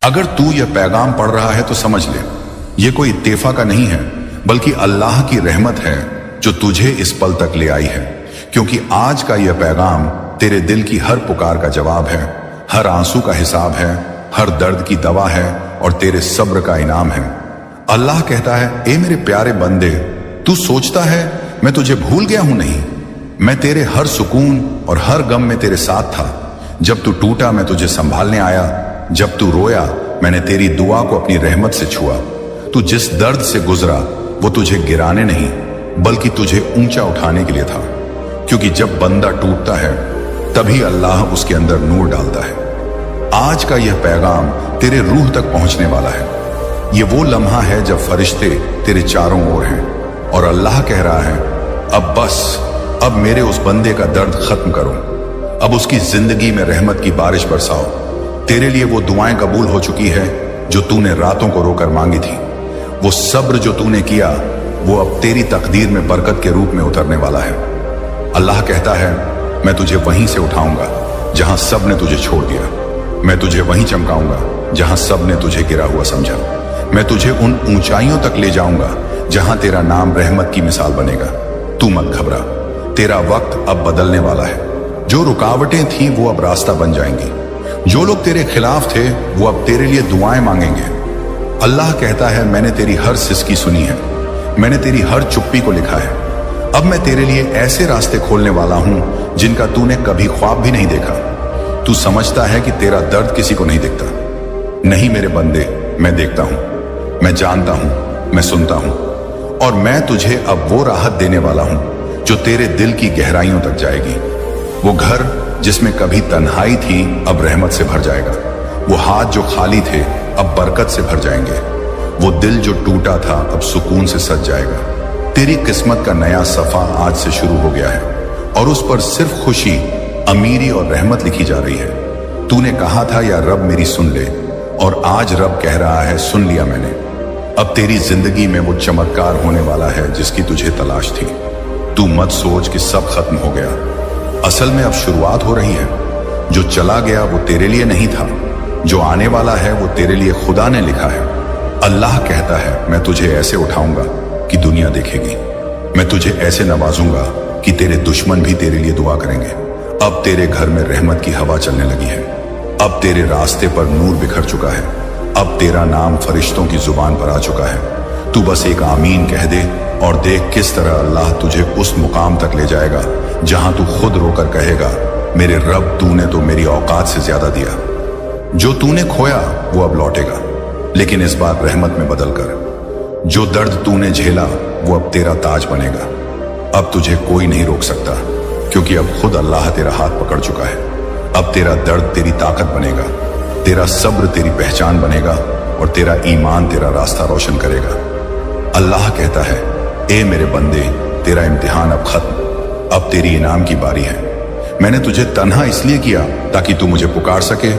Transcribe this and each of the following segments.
अगर तू यह पैगाम पढ़ रहा है तो समझ ले, ये कोई इत्तेफा का नहीं है, बल्कि अल्लाह की रहमत है जो तुझे इस पल तक ले आई है। क्योंकि आज का यह पैगाम तेरे दिल की हर पुकार का जवाब है, हर आंसू का हिसाब है, हर दर्द की दवा है और तेरे सब्र का इनाम है। अल्लाह कहता है, ए मेरे प्यारे बंदे, तू सोचता है मैं तुझे भूल गया हूं? नहीं, मैं तेरे हर सुकून और हर गम में तेरे साथ था। जब तू टूटा मैं तुझे संभालने आया, जब तू रोया मैंने तेरी दुआ को अपनी रहमत से छुआ। तू जिस दर्द से गुजरा वो तुझे गिराने नहीं बल्कि तुझे ऊंचा उठाने के लिए था। क्योंकि जब बंदा टूटता है तभी अल्लाह उसके अंदर नूर डालता है। आज का यह पैगाम तेरे रूह तक पहुंचने वाला है। ये वो लम्हा है जब फरिश्ते तेरे चारों ओर हैं और अल्लाह कह रहा है, अब बस, अब मेरे उस बंदे का दर्द खत्म करो, अब उसकी जिंदगी में रहमत की बारिश बरसाओ। तेरे लिए वो दुआएं कबूल हो चुकी है जो तूने रातों को रोकर मांगी थी। वो सब्र जो तूने किया वो अब तेरी तकदीर में बरकत के रूप में उतरने वाला है। अल्लाह कहता है, मैं तुझे वहीं से उठाऊंगा जहां सब ने तुझे छोड़ दिया। मैं तुझे वहीं चमकाऊंगा जहां सब ने तुझे गिरा हुआ समझा। मैं तुझे उन ऊंचाइयों तक ले जाऊंगा जहां तेरा नाम रहमत की मिसाल बनेगा। तू मत घबरा, तेरा वक्त अब बदलने वाला है। जो रुकावटें थी वो अब रास्ता बन जाएंगी। जो लोग तेरे खिलाफ थे वो अब तेरे लिए दुआएं मांगेंगे। अल्लाह कहता है, मैंने तेरी हर सिसकी सुनी है, मैंने तेरी हर चुप्पी को लिखा है। अब मैं तेरे लिए ऐसे रास्ते खोलने वाला हूं जिनका तूने कभी ख्वाब भी नहीं देखा। तू समझता है कि तेरा दर्द किसी को नहीं दिखता। नहीं मेरे बंदे, मैं देखता हूं, मैं जानता हूं, मैं सुनता हूं और मैं तुझे अब वो राहत देने वाला हूं जो तेरे दिल की गहराइयों तक जाएगी। वो घर जिसमें कभी तन्हाई थी अब रहमत से भर जाएगा। वो हाथ जो खाली थे अब बरकत से भर जाएंगे। वो दिल जो टूटा था अब सुकून से सज जाएगा। तेरी किस्मत का नया सफा आज से शुरू हो गया है और उस पर सिर्फ खुशी, अमीरी और रहमत लिखी जा रही है। तूने कहा था या रब मेरी सुन ले, और आज रब कह रहा है, सुन लिया मैंने। अब तेरी जिंदगी में वो चमत्कार होने वाला है जिसकी तुझे तलाश थी। तू मत सोच कि सब खत्म हो गया, असल में अब शुरुआत हो रही है। जो चला गया वो तेरे लिए नहीं था, जो आने वाला है वो तेरे लिए खुदा ने लिखा है। अल्लाह कहता है, मैं तुझे ऐसे उठाऊंगा कि दुनिया देखेगी। मैं तुझे ऐसे नवाजूंगा कि तेरे दुश्मन भी तेरे लिए दुआ करेंगे। अब तेरे घर में रहमत की हवा चलने लगी है। अब तेरे रास्ते पर नूर बिखर चुका है। अब तेरा नाम फरिश्तों की जुबान पर आ चुका है। तू बस एक आमीन कह दे और देख किस तरह अल्लाह तुझे उस मुकाम तक ले जाएगा जहां तू खुद रोकर कहेगा, मेरे रब, तूने तो मेरी औकात से ज्यादा दिया। जो तूने खोया वो अब लौटेगा, लेकिन इस बार रहमत में बदल कर। जो दर्द तूने झेला वो अब तेरा ताज बनेगा। अब तुझे कोई नहीं रोक सकता, क्योंकि अब खुद अल्लाह तेरा हाथ पकड़ चुका है। अब तेरा दर्द तेरी ताकत बनेगा, तेरा सब्र तेरी पहचान बनेगा और तेरा ईमान तेरा रास्ता रोशन करेगा। अल्लाह कहता है, ए मेरे बंदे, तेरा इम्तिहान अब खत्म, अब तेरी इनाम की बारी है। मैंने तुझे तन्हा इसलिए किया ताकि तू मुझे पुकार सके,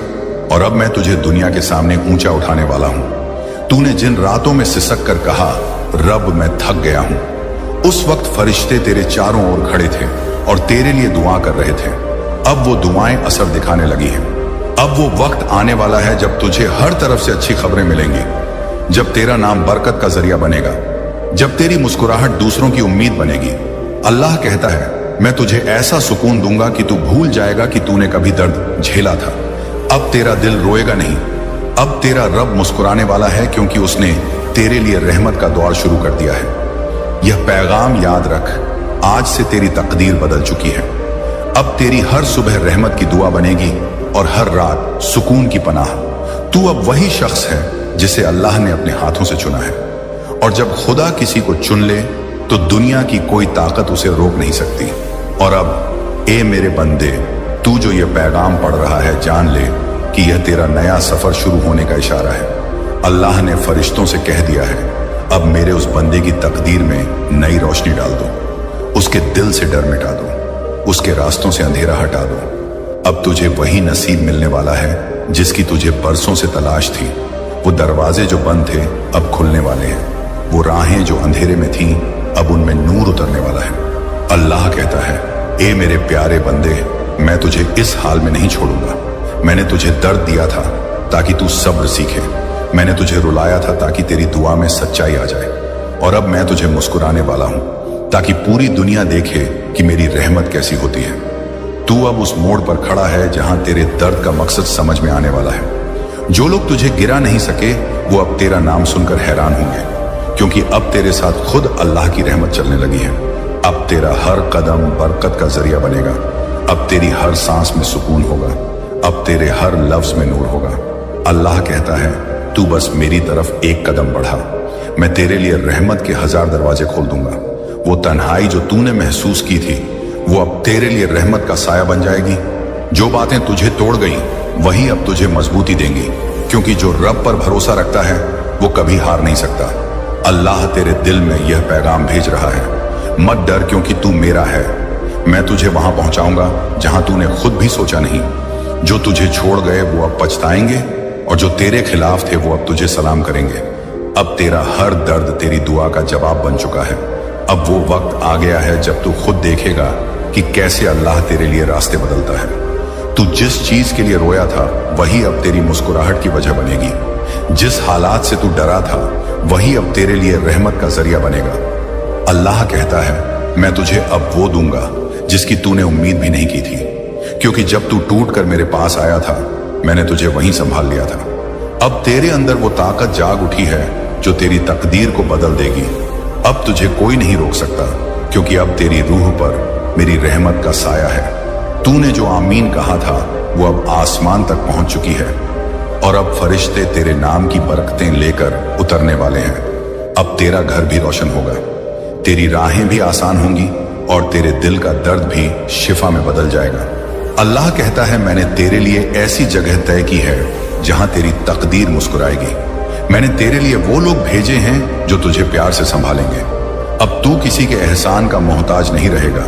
और अब मैं तुझे दुनिया के सामने ऊंचा उठाने वाला हूं। तूने जिन रातों में सिसक कर कहा, रब मैं थक गया हूं, उस वक्त फरिश्ते तेरे चारों ओर खड़े थे और तेरे लिए दुआ कर रहे थे। अब वो दुआएं असर दिखाने लगी हैं। अब वो वक्त आने वाला है जब तुझे हर तरफ से अच्छी खबरें मिलेंगी, जब तेरा नाम बरकत का जरिया बनेगा, जब तेरी मुस्कुराहट दूसरों की उम्मीद बनेगी। अल्लाह कहता है, मैं तुझे ऐसा सुकून दूंगा कि तू भूल जाएगा कि तूने कभी दर्द झेला था। अब तेरा दिल रोएगा नहीं, अब तेरा रब मुस्कुराने वाला है, क्योंकि उसने तेरे लिए रहमत का दौर शुरू कर दिया है। यह पैगाम याद रख, आज से तेरी तकदीर बदल चुकी है। अब तेरी हर सुबह रहमत की दुआ बनेगी और हर रात सुकून की पनाह। तू अब वही शख्स है जिसे अल्लाह ने अपने हाथों से चुना है, और जब खुदा किसी को चुन ले तो दुनिया की कोई ताकत उसे रोक नहीं सकती। और अब ए मेरे बंदे, तू जो ये पैगाम पढ़ रहा है, जान ले कि यह तेरा नया सफर शुरू होने का इशारा है। अल्लाह ने फरिश्तों से कह दिया है, अब मेरे उस बंदे की तकदीर में नई रोशनी डाल दो, उसके दिल से डर मिटा दो, उसके रास्तों से अंधेरा हटा दो। अब तुझे वही नसीब मिलने वाला है जिसकी तुझे बरसों से तलाश थी। वो दरवाजे जो बंद थे अब खुलने वाले हैं। वो राहें जो अंधेरे में थीं अब उनमें नूर उतरने वाला है। अल्लाह कहता है, ए मेरे प्यारे बंदे, मैं तुझे इस हाल में नहीं छोड़ूंगा। मैंने तुझे दर्द दिया था ताकि तू सब्र सीखे। मैंने तुझे रुलाया था ताकि तेरी दुआ में सच्चाई आ जाए, और अब मैं तुझे मुस्कुराने वाला हूं ताकि पूरी दुनिया देखे कि मेरी रहमत कैसी होती है। तू अब उस मोड़ पर खड़ा है जहां तेरे दर्द का मकसद समझ में आने वाला है। जो लोग तुझे गिरा नहीं सके वो अब तेरा नाम सुनकर हैरान होंगे, क्योंकि अब तेरे साथ खुद अल्लाह की रहमत चलने लगी है। अब तेरा हर कदम बरकत का जरिया बनेगा। अब तेरी हर सांस में सुकून होगा। अब तेरे हर लफ्ज में नूर होगा। अल्लाह कहता है, तू बस मेरी तरफ एक कदम बढ़ा, मैं तेरे लिए रहमत के 1000 दरवाजे खोल दूंगा। वो तन्हाई जो तूने महसूस की थी वो अब तेरे लिए रहमत का साया बन जाएगी। जो बातें तुझे तोड़ गई वही अब तुझे मजबूती देंगी, क्योंकि जो रब पर भरोसा रखता है वो कभी हार नहीं सकता। अल्लाह तेरे दिल में यह पैगाम भेज रहा है, मत डर क्योंकि तू मेरा है। मैं तुझे वहां पहुंचाऊंगा जहां तूने खुद भी सोचा नहीं। जो तुझे छोड़ गए वो अब पछताएंगे, और जो तेरे खिलाफ थे वो अब तुझे सलाम करेंगे। अब तेरा हर दर्द तेरी दुआ का जवाब बन चुका है। अब वो वक्त आ गया है जब तू खुद देखेगा कि कैसे अल्लाह तेरे लिए रास्ते बदलता है। तू जिस चीज के लिए रोया था वही अब तेरी मुस्कुराहट की वजह बनेगी। जिस हालात से तू डरा था वही अब तेरे लिए रहमत का जरिया बनेगा। अल्लाह कहता है, मैं तुझे अब वो दूंगा जिसकी तूने उम्मीद भी नहीं की थी, क्योंकि जब तू टूट कर मेरे पास आया था मैंने तुझे वहीं संभाल लिया था। अब तेरे अंदर वो ताकत जाग उठी है जो तेरी तकदीर को बदल देगी। अब तुझे कोई नहीं रोक सकता, क्योंकि अब तेरी रूह पर मेरी रहमत का साया है। तूने जो आमीन कहा था वो अब आसमान तक पहुंच चुकी है, और अब फरिश्ते तेरे नाम की बरकतें लेकर उतरने वाले हैं। अब तेरा घर भी रोशन होगा, तेरी राहें भी आसान होंगी, और तेरे दिल का दर्द भी शिफा में बदल जाएगा। अल्लाह कहता है, मैंने तेरे लिए ऐसी जगह तय की है जहां तेरी तकदीर मुस्कुराएगी। मैंने तेरे लिए वो लोग भेजे हैं जो तुझे प्यार से संभालेंगे। अब तू किसी के एहसान का मोहताज नहीं रहेगा,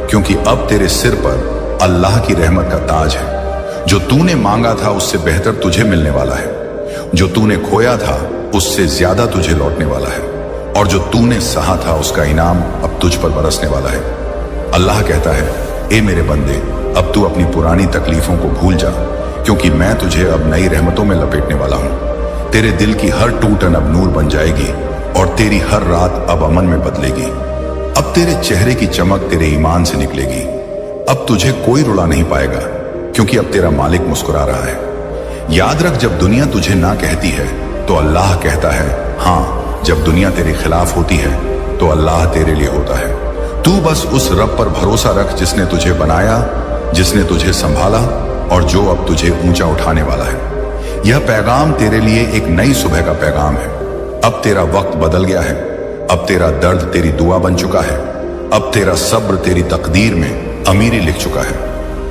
क्योंकि अब तेरे सिर पर अल्लाह की रहमत का ताज है। जो तूने मांगा था उससे बेहतर तुझे मिलने वाला है। जो तूने खोया था उससे ज्यादा तुझे लौटने वाला है, और जो तूने सहा था उसका इनाम अब तुझ पर बरसने वाला है। अल्लाह कहता है, ए मेरे बंदे, अब तू अपनी पुरानी तकलीफों को भूल जा, क्योंकि मैं तुझे अब नई रहमतों में लपेटने वाला हूं। तेरे दिल की हर टूटन अब नूर बन जाएगी, और तेरी हर रात अब अमन में बदलेगी। अब तेरे चेहरे की चमक तेरे ईमान से निकलेगी। अब तुझे कोई रुला नहीं पाएगा, क्योंकि अब तेरा मालिक मुस्कुरा रहा है। याद रख, जब दुनिया तुझे ना कहती है तो अल्लाह कहता है हाँ। जब दुनिया तेरे खिलाफ होती है तो अल्लाह तेरे लिए होता है। तू बस उस रब पर भरोसा रख जिसने तुझे बनाया, जिसने तुझे संभाला, और जो अब तुझे ऊंचा उठाने वाला है। यह पैगाम तेरे लिए एक नई सुबह का पैगाम है। अब तेरा वक्त बदल गया है। अब तेरा दर्द तेरी दुआ बन चुका है। अब तेरा सब्र तेरी तकदीर में अमीरी लिख चुका है।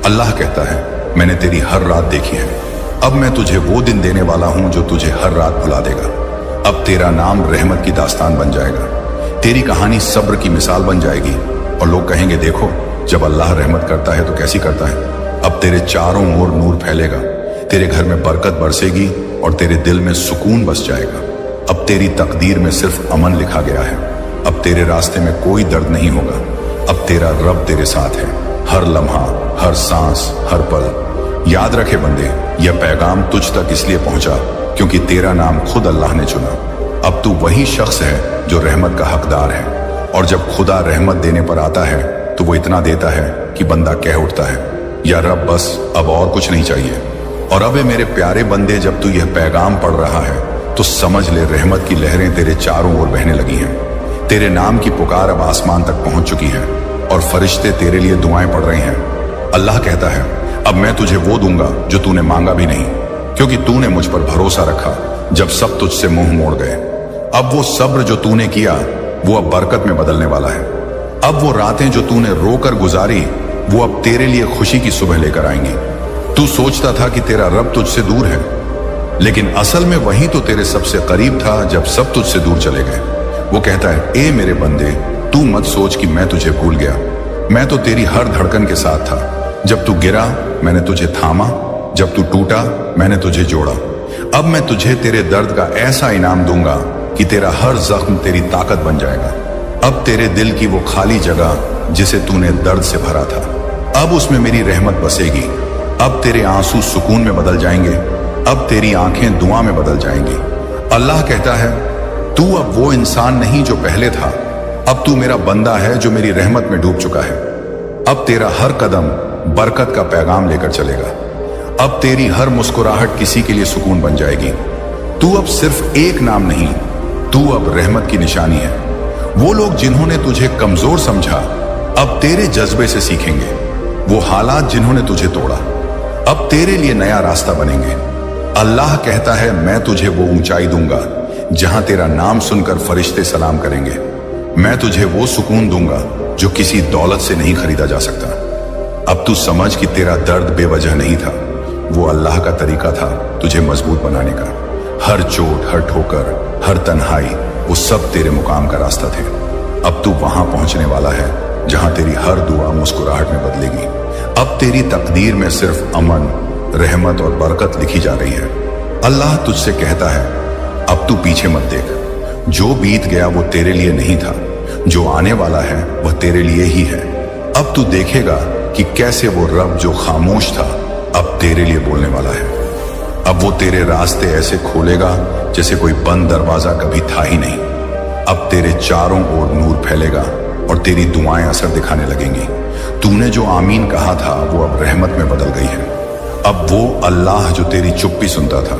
अल्लाह कहता है, मैंने तेरी हर रात देखी है। अब मैं तुझे वो दिन देने वाला हूं जो तुझे हर रात भुला देगा। अब तेरा नाम रहमत की दास्तान बन जाएगा। तेरी कहानी सब्र की मिसाल बन जाएगी, और लोग कहेंगे, देखो जब अल्लाह रहमत करता है तो कैसी करता है। अब तेरे चारों ओर नूर फैलेगा, तेरे घर में बरकत बरसेगी, और तेरे दिल में सुकून बस जाएगा। अब तेरी तकदीर में सिर्फ अमन लिखा गया है। अब तेरे रास्ते में कोई दर्द नहीं होगा। अब तेरा रब तेरे साथ है, हर लम्हा, हर सांस, हर पल। याद रखे बंदे, यह पैगाम तुझ तक इसलिए पहुंचा क्योंकि तेरा नाम खुद अल्लाह ने चुना। अब तू वही शख्स है जो रहमत का हकदार है, और जब खुदा रहमत देने पर आता है तो वो इतना देता है कि बंदा कह उठता है, या रब बस अब और कुछ नहीं चाहिए। और अब मेरे प्यारे बंदे, जब तू यह पैगाम पढ़ रहा है तो समझ ले, रहमत की लहरें तेरे चारों ओर बहने लगी हैं। तेरे नाम की पुकार अब आसमान तक पहुंच चुकी है, और फरिश्ते तेरे लिए दुआएं पढ़ रहे हैं। अल्लाह कहता है, अब मैं तुझे वो दूंगा जो तूने मांगा भी नहीं, क्योंकि तूने मुझ पर भरोसा रखा जब सब तुझसे मुंह मोड़ गए। अब वो सब्र जो तूने किया वो अब बरकत में बदलने वाला है। अब वो रातें जो तूने रोकर गुजारी वो अब तेरे लिए खुशी की सुबह लेकर आएंगी। तू सोचता था कि तेरा रब तुझसे दूर है, लेकिन असल में वही तो तेरे सबसे करीब था जब सब तुझसे दूर चले गए। वो कहता है, ए मेरे बंदे, तू मत सोच कि मैं तुझे भूल गया। मैं तो तेरी हर धड़कन के साथ था। जब तू गिरा मैंने तुझे थामा, जब तू टूटा मैंने तुझे जोड़ा। अब मैं तुझे तेरे दर्द का ऐसा इनाम दूंगा कि तेरा हर जख्म तेरी ताकत बन जाएगा। अब तेरे दिल की वो खाली जगह जिसे तूने दर्द से भरा था, अब उसमें मेरी रहमत बसेगी। अब तेरे आंसू सुकून में बदल जाएंगे, अब तेरी आंखें दुआ में बदल जाएंगी। अल्लाह कहता है, तू अब वो इंसान नहीं जो पहले था, अब तू मेरा बंदा है जो मेरी रहमत में डूब चुका है। अब तेरा हर कदम बरकत का पैगाम लेकर चलेगा। अब तेरी हर मुस्कुराहट किसी के लिए सुकून बन जाएगी। तू अब सिर्फ एक नाम नहीं, तू अब रहमत की निशानी है। वो लोग जिन्होंने तुझे कमजोर समझा अब तेरे जज्बे से सीखेंगे। वो हालात जिन्होंने तुझे तोड़ा अब तेरे लिए नया रास्ता बनेंगे। अल्लाह कहता है, मैं तुझे वो ऊंचाई दूंगा जहां तेरा नाम सुनकर फरिश्ते सलाम करेंगे। मैं तुझे वो सुकून दूंगा जो किसी दौलत से नहीं खरीदा जा सकता। अब तू समझ कि तेरा दर्द बेवजह नहीं था, वो अल्लाह का तरीका था तुझे मजबूत बनाने का। हर चोट, हर ठोकर, हर तन्हाई, वो सब तेरे मुकाम का रास्ता थे। अब तू वहां पहुंचने वाला है जहां तेरी हर दुआ मुस्कुराहट में बदलेगी। अब तेरी तकदीर में सिर्फ अमन, रहमत और बरकत लिखी जा रही है। अल्लाह तुझसे कहता है, अब तू पीछे मत देख। जो बीत गया वो तेरे लिए नहीं था, जो आने वाला है वह तेरे लिए ही है। अब तू देखेगा कि कैसे वो रब जो खामोश था अब तेरे लिए बोलने वाला है। अब वो तेरे रास्ते ऐसे खोलेगा जैसे कोई बंद दरवाजा कभी था ही नहीं। अब तेरे चारों ओर नूर फैलेगा और तेरी दुआएं असर दिखाने लगेंगी। तूने जो आमीन कहा था वो अब रहमत में बदल गई है। अब वो अल्लाह जो तेरी चुप्पी सुनता था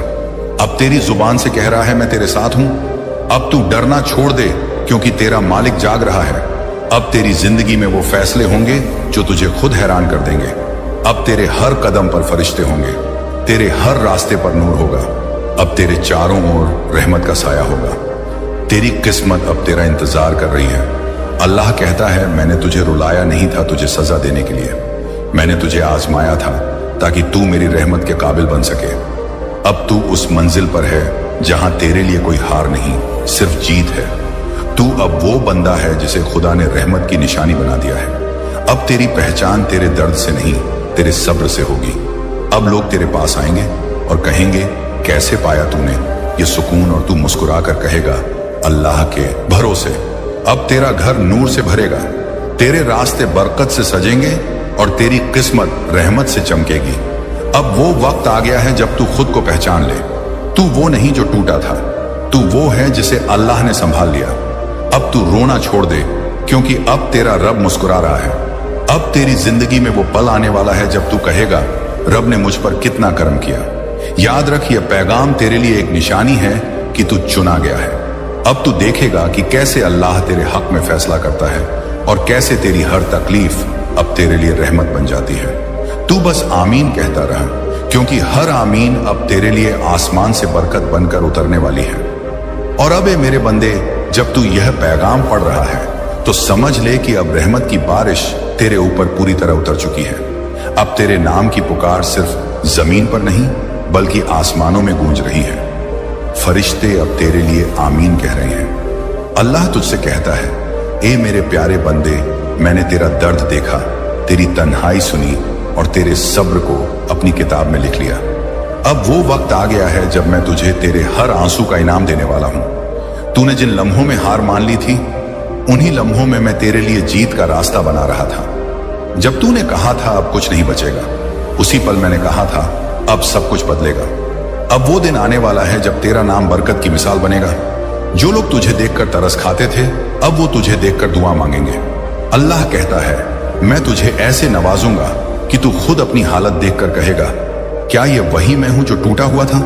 अब तेरी जुबान से कह रहा है, मैं तेरे साथ हूं। अब तू डरना छोड़ दे क्योंकि तेरा मालिक जाग रहा है। अब तेरी जिंदगी में वो फैसले होंगे जो तुझे खुद हैरान कर देंगे। अब तेरे हर कदम पर फरिश्ते होंगे, तेरे हर रास्ते पर नूर होगा। अब तेरे चारों ओर रहमत का साया होगा। तेरी किस्मत अब तेरा इंतजार कर रही है। अल्लाह कहता है, मैंने तुझे रुलाया नहीं था तुझे सजा देने के लिए, मैंने तुझे आजमाया था ताकि तू मेरी रहमत के काबिल बन सके। अब तू उस मंजिल पर है जहां तेरे लिए कोई हार नहीं, सिर्फ जीत है। तू अब वो बंदा है जिसे खुदा ने रहमत की निशानी बना दिया है। अब तेरी पहचान तेरे दर्द से नहीं, तेरे सब्र से होगी। अब लोग तेरे पास आएंगे और कहेंगे, कैसे पाया तूने ये सुकून? और तू मुस्कुरा कर कहेगा, अल्लाह के भरोसे। अब तेरा घर नूर से भरेगा, तेरे रास्ते बरकत से सजेंगे और तेरी किस्मत रहमत से चमकेगी। अब वो वक्त आ गया है जब तू खुद को पहचान ले। तू वो नहीं जो टूटा था, तू वो है जिसे अल्लाह ने संभाल लिया। अब तू रोना छोड़ दे क्योंकि अब तेरा रब मुस्कुरा रहा है। अब तेरी जिंदगी में वो पल आने वाला है जब तू कहेगा, रब ने मुझ पर कितना करम किया। याद रख, ये पैगाम तेरे लिए एक निशानी है कि तू चुना गया है। अब तू देखेगा कि कैसे अल्लाह तेरे हक में फैसला करता है और कैसे तेरी हर तकलीफ अब तेरे लिए रहमत बन जाती है। तू बस आमीन कहता रहा क्योंकि हर आमीन अब तेरे लिए आसमान से बरकत बनकर उतरने वाली है। और अब मेरे बंदे, जब तू यह पैगाम पढ़ रहा है तो समझ ले कि अब रहमत की बारिश तेरे ऊपर पूरी तरह उतर चुकी है। अब तेरे नाम की पुकार सिर्फ जमीन पर नहीं बल्कि आसमानों में गूंज रही है। फरिश्ते अब तेरे लिए आमीन कह रहे हैं। अल्लाह तुझसे कहता है, ए मेरे प्यारे बंदे, मैंने तेरा दर्द देखा, तेरी तन्हाई सुनी और तेरे सब्र को अपनी किताब में लिख लिया। अब वो वक्त आ गया है जब मैं तुझे तेरे हर आंसू का इनाम देने वाला हूं। तूने जिन लम्हों में हार मान ली थी, उन्हीं लम्हों में मैं तेरे लिए जीत का रास्ता बना रहा था। जब तूने कहा था अब कुछ नहीं बचेगा, उसी पल मैंने कहा था अब सब कुछ बदलेगा। अब वो दिन आने वाला है जब तेरा नाम बरकत की मिसाल बनेगा। जो लोग तुझे देखकर तरस खाते थे, अब वो तुझे देखकर दुआ मांगेंगे। अल्लाह कहता है, मैं तुझे ऐसे नवाजूंगा कि तू खुद अपनी हालत देखकर कहेगा, क्या ये वही मैं हूं जो टूटा हुआ था?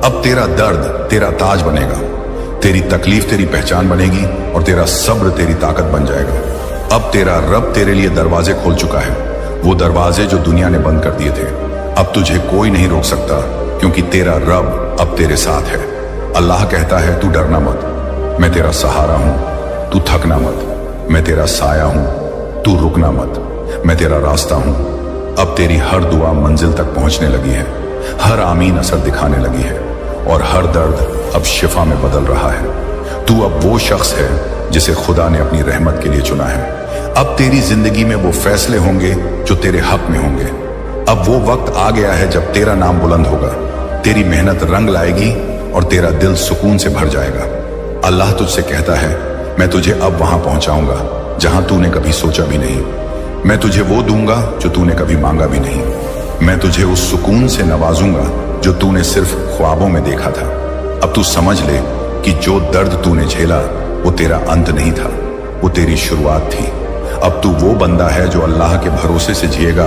अब तेरा दर्द तेरा ताज बनेगा, तेरी तकलीफ तेरी पहचान बनेगी और तेरा सब्र तेरी ताकत बन जाएगा। अब तेरा रब तेरे लिए दरवाजे खोल चुका है, वो दरवाजे जो दुनिया ने बंद कर दिए थे। अब तुझे कोई नहीं रोक सकता क्योंकि तेरा रब अब तेरे साथ है। अल्लाह कहता है, तू डरना मत, मैं तेरा सहारा हूं। तू थकना मत, मैं तेरा साया हूं। तू रुकना मत, मैं तेरा रास्ता हूं। अब तेरी हर दुआ मंजिल तक पहुंचने लगी है, हर आमीन असर दिखाने लगी है और हर दर्द अब शिफा में बदल रहा है। तू अब वो शख्स है जिसे खुदा ने अपनी रहमत के लिए चुना है। अब तेरी जिंदगी में वो फैसले होंगे जो तेरे हक में होंगे। अब वो वक्त आ गया है जब तेरा नाम बुलंद होगा, तेरी मेहनत रंग लाएगी और तेरा दिल सुकून से भर जाएगा। अल्लाह तुझसे कहता है, मैं तुझे अब वहां पहुंचाऊंगा जहां तूने कभी सोचा भी नहीं। मैं तुझे वो दूंगा जो तूने कभी मांगा भी नहीं। मैं तुझे उस सुकून से नवाजूंगा जो तूने सिर्फ ख्वाबों में देखा था। अब तू समझ ले कि जो दर्द तूने झेला वो तेरा अंत नहीं था, वो तेरी शुरुआत थी। अब तू वो बंदा है जो अल्लाह के भरोसे से जिएगा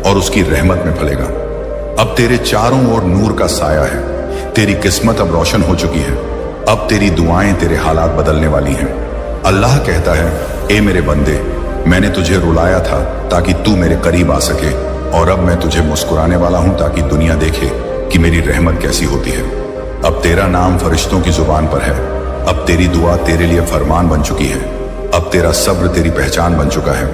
और उसकी रहमत में फलेगा। अब तेरे चारों ओर नूर का साया है, तेरी किस्मत अब रोशन हो चुकी है। अब तेरी दुआएं तेरे हालात बदलने वाली हैं। अल्लाह कहता है, ए मेरे बंदे, मैंने तुझे रुलाया था ताकि तू मेरे करीब आ सके, और अब मैं तुझे मुस्कुराने वाला हूं ताकि दुनिया देखे कि मेरी रहमत कैसी होती है। अब तेरा नाम फरिश्तों की जुबान पर है। अब तेरी दुआ तेरे लिए फरमान बन चुकी है। अब तेरा सब्र तेरी पहचान बन चुका है।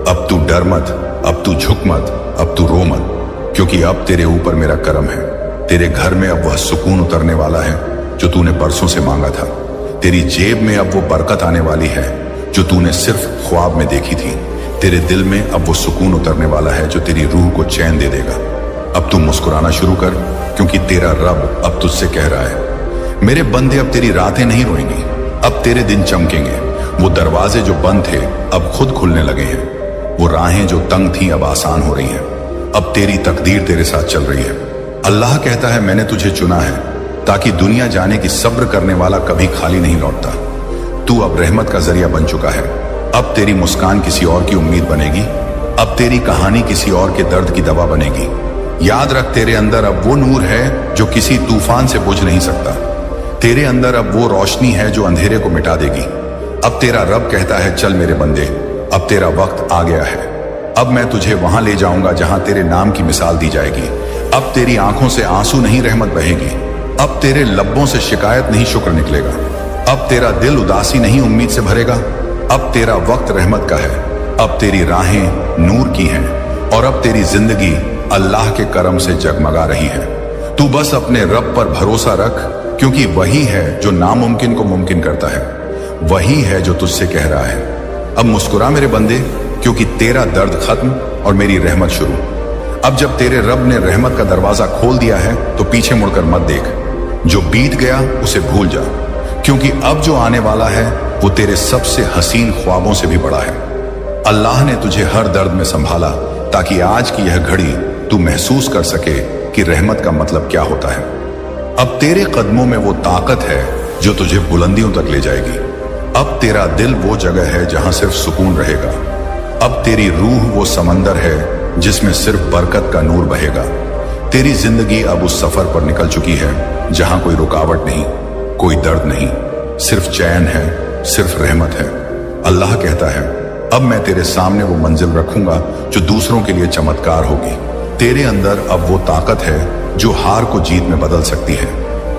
अब तू डर मत, अब तू झुक मत, अब तू रो मत, क्योंकि अब तेरे ऊपर मेरा करम है। तेरे घर में अब वह सुकून उतरने वाला है जो तूने परसों से मांगा था। तेरी जेब में अब वो बरकत आने वाली है जो तूने सिर्फ ख्वाब में देखी थी। तेरे दिल में अब वो सुकून उतरने वाला है जो तेरी रूह को चैन दे देगा। अब तू मुस्कुराना शुरू कर, क्योंकि तेरा रब अब तुझसे कह रहा है, मेरे बंदे, अब तेरी रातें नहीं रोएंगी, अब तेरे दिन चमकेंगे। वो दरवाजे जो बंद थे अब खुद खुलने लगे हैं। वो राहें जो तंग थीं अब आसान हो रही हैं। अब तेरी तकदीर तेरे साथ चल रही है। अल्लाह कहता है, मैंने तुझे चुना है ताकि दुनिया जाने कि सब्र करने वाला कभी खाली नहीं लौटता। तू अब रहमत का जरिया बन चुका है। अब तेरी मुस्कान किसी और की उम्मीद बनेगी। अब तेरी कहानी किसी और के दर्द की दवा बनेगी। याद रख, तेरे अंदर अब वो नूर है जो किसी तूफान से बुझ नहीं सकता। तेरे अंदर अब वो रोशनी है जो अंधेरे को मिटा देगी। अब तेरा रब कहता है, चल मेरे बंदे, अब तेरा वक्त आ गया है। अब मैं तुझे वहां ले जाऊंगा जहां तेरे नाम की मिसाल दी जाएगी। अब तेरी आंखों से आंसू नहीं, रहमत बहेगी। अब तेरे लब्बों से शिकायत नहीं, शुक्र निकलेगा। अब तेरा दिल उदासी नहीं, उम्मीद से भरेगा। अब तेरा वक्त रहमत का है। अब तेरी राहें नूर की हैं, और अब तेरी जिंदगी अल्लाह के करम से जगमगा रही है। तू बस अपने रब पर भरोसा रख, क्योंकि वही है जो नामुमकिन को मुमकिन करता है। वही है जो तुझसे कह रहा है, अब मुस्कुरा मेरे बंदे, क्योंकि तेरा दर्द खत्म और मेरी रहमत शुरू। अब जब तेरे रब ने रहमत का दरवाजा खोल दिया है तो पीछे मुड़कर मत देख। जो बीत गया उसे भूल जा, क्योंकि अब जो आने वाला है वो तेरे सबसे हसीन ख्वाबों से भी बड़ा है। अल्लाह ने तुझे हर दर्द में संभाला ताकि आज की यह घड़ी तू महसूस कर सके कि रहमत का मतलब क्या होता है। अब तेरे कदमों में वो ताकत है जो तुझे बुलंदियों तक ले जाएगी। अब तेरा दिल वो जगह है जहां सिर्फ सुकून रहेगा। अब तेरी रूह वो समंदर है जिसमें सिर्फ बरकत का नूर बहेगा। तेरी जिंदगी अब उस सफर पर निकल चुकी है जहां कोई रुकावट नहीं, कोई दर्द नहीं, सिर्फ चैन है, सिर्फ रहमत है। अल्लाह कहता है, अब मैं तेरे सामने वो मंजिल रखूंगा जो दूसरों के लिए चमत्कार होगी। तेरे अंदर अब वो ताकत है जो हार को जीत में बदल सकती है।